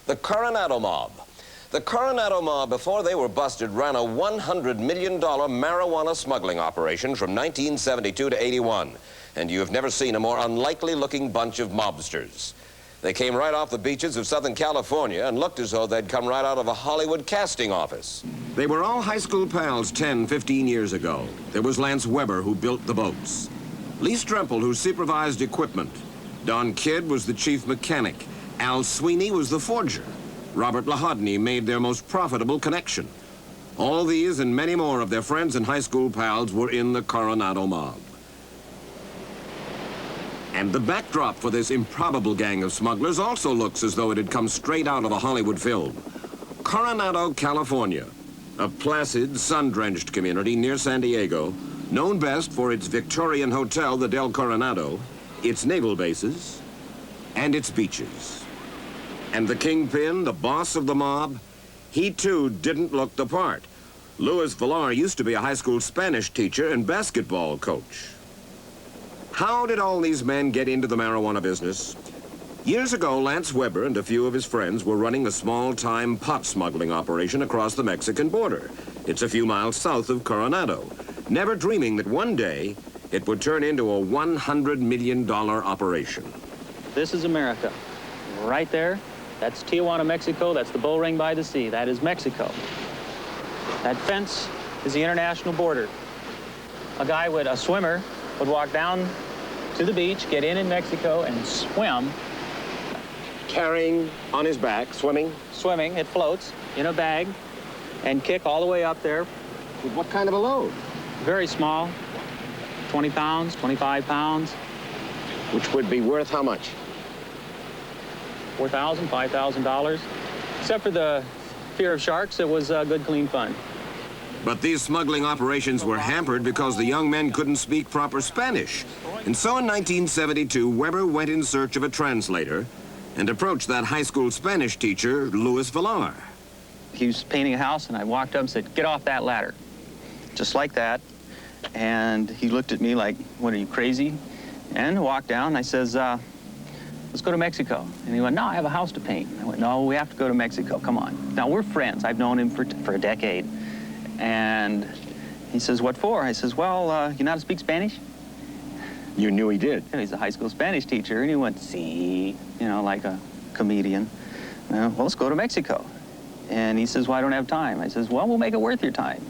The Coronado mob. The Coronado mob, before they were busted, ran a $100 million marijuana smuggling operation from 1972 to 81. And you have never seen a more unlikely-looking bunch of mobsters. They came right off the beaches of Southern California and looked as though they'd come right out of a Hollywood casting office. They were all high school pals 10, 15 years ago. There was Lance Weber, who built the boats. Lee Strempel, who supervised equipment. Don Kidd was the chief mechanic. Al Sweeney was the forger. Robert Lahodney made their most profitable connection. All these and many more of their friends and high school pals were in the Coronado mob. And the backdrop for this improbable gang of smugglers also looks as though it had come straight out of a Hollywood film. Coronado, California, a placid, sun-drenched community near San Diego, known best for its Victorian hotel, the Del Coronado, its naval bases, and its beaches. And the kingpin, the boss of the mob, he too didn't look the part. Luis Villar used to be a high school Spanish teacher and basketball coach. How did all these men get into the marijuana business? Years ago, Lance Weber and a few of his friends were running a small-time pot smuggling operation across the Mexican border. It's a few miles south of Coronado, never dreaming that one day it would turn into a $100 million operation. This is America. Right there, that's Tijuana, Mexico. That's the bull ring by the sea. That is Mexico. That fence is the international border. A swimmer would walk down to the beach, get in Mexico, and swim. Carrying on his back, swimming? Swimming, it floats in a bag, and kick all the way up there. With what kind of a load? Very small, 20 pounds, 25 pounds. Which would be worth how much? $4,000, $5,000. Except for the fear of sharks, it was good, clean fun. But these smuggling operations were hampered because the young men couldn't speak proper Spanish. And so in 1972, Weber went in search of a translator and approached that high school Spanish teacher, Luis Villar. He was painting a house, and I walked up and said, "Get off that ladder." Just like that. And he looked at me like, "What, are you crazy?" And walked down, and I says, "Let's go to Mexico." And he went, "No, I have a house to paint." I went, "No, we have to go to Mexico, come on." Now, we're friends. I've known him for a decade. And he says, "What for?" I says, "Well, you know how to speak Spanish?" You knew he did? And he's a high school Spanish teacher, and he went, "See," you know, like a comedian. Well, let's go to Mexico. And he says, "Well, I don't have time." I says, "Well, we'll make it worth your time."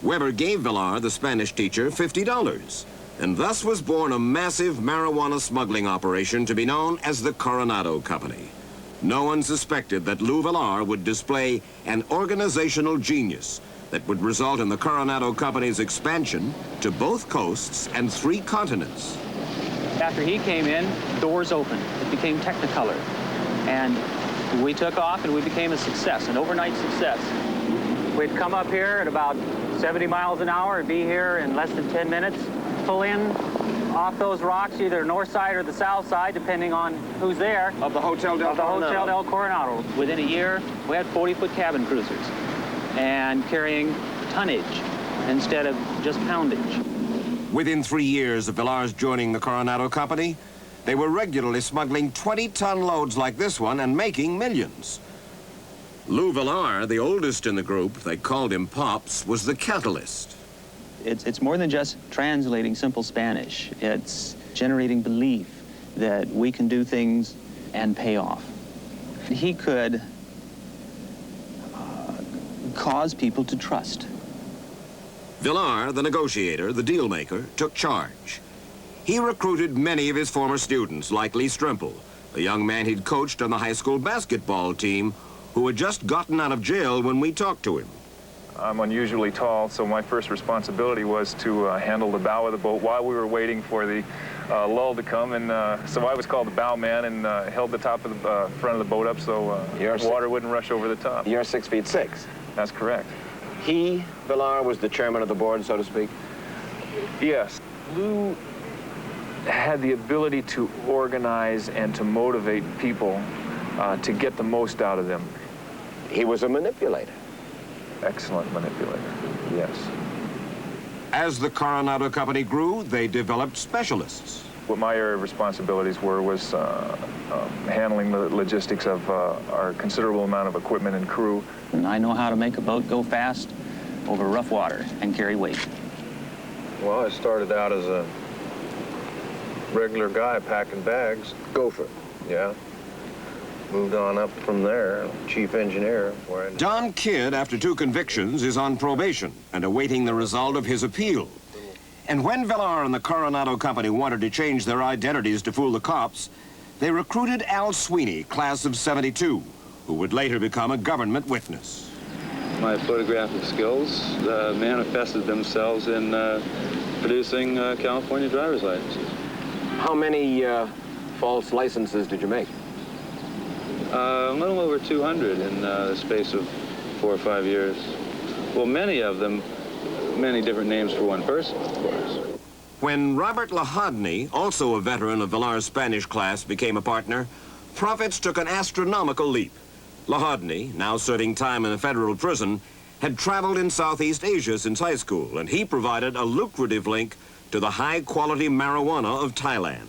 Weber gave Villar, the Spanish teacher, $50. And thus was born a massive marijuana smuggling operation to be known as the Coronado Company. No one suspected that Lou Villar would display an organizational genius that would result in the Coronado Company's expansion to both coasts and 3 continents. After he came in, doors opened. It became Technicolor. And we took off, and we became a success, an overnight success. We'd come up here at about 70 miles an hour and be here in less than 10 minutes. Pull in off those rocks, either the north side or the south side, depending on who's there. Of the Hotel Del Coronado. Hotel Del Coronado. Within a year, we had 40-foot cabin cruisers and carrying tonnage instead of just poundage. Within 3 years of Villar's joining the Coronado Company, they were regularly smuggling 20-ton loads like this one and making millions. Lou Villar, the oldest in the group, they called him Pops, was the catalyst. It's more than just translating simple Spanish. It's generating belief that we can do things and pay off. He could cause people to trust. Villar, the negotiator, the deal maker, took charge. He recruited many of his former students, like Lee Strempel, a young man he'd coached on the high school basketball team who had just gotten out of jail when we talked to him. I'm unusually tall, so my first responsibility was to handle the bow of the boat while we were waiting for the lull to come. And so I was called the bow man and held the top of the front of the boat up so water wouldn't rush over the top. You're 6'6". That's correct. He, Villar, was the chairman of the board, so to speak? Yes. Lou had the ability to organize and to motivate people to get the most out of them. He was a manipulator. Excellent manipulator, yes. As the Coronado Company grew, they developed specialists. What my area of responsibilities was handling the logistics of our considerable amount of equipment and crew. And I know how to make a boat go fast over rough water and carry weight. Well, I started out as a regular guy packing bags. Gopher, yeah. Moved on up from there, chief engineer. Where Don Kidd, after 2 convictions, is on probation and awaiting the result of his appeal. And when Villar and the Coronado Company wanted to change their identities to fool the cops, they recruited Al Sweeney, class of '72, who would later become a government witness. My photographic skills manifested themselves in producing California driver's licenses. How many false licenses did you make? A little over 200 in the space of 4 or 5 years. Well, many of them, many different names for one person, of course. When Robert Lahodney, also a veteran of Villar's Spanish class, became a partner, profits took an astronomical leap. Lahodney, now serving time in a federal prison, had traveled in Southeast Asia since high school, and he provided a lucrative link to the high-quality marijuana of Thailand.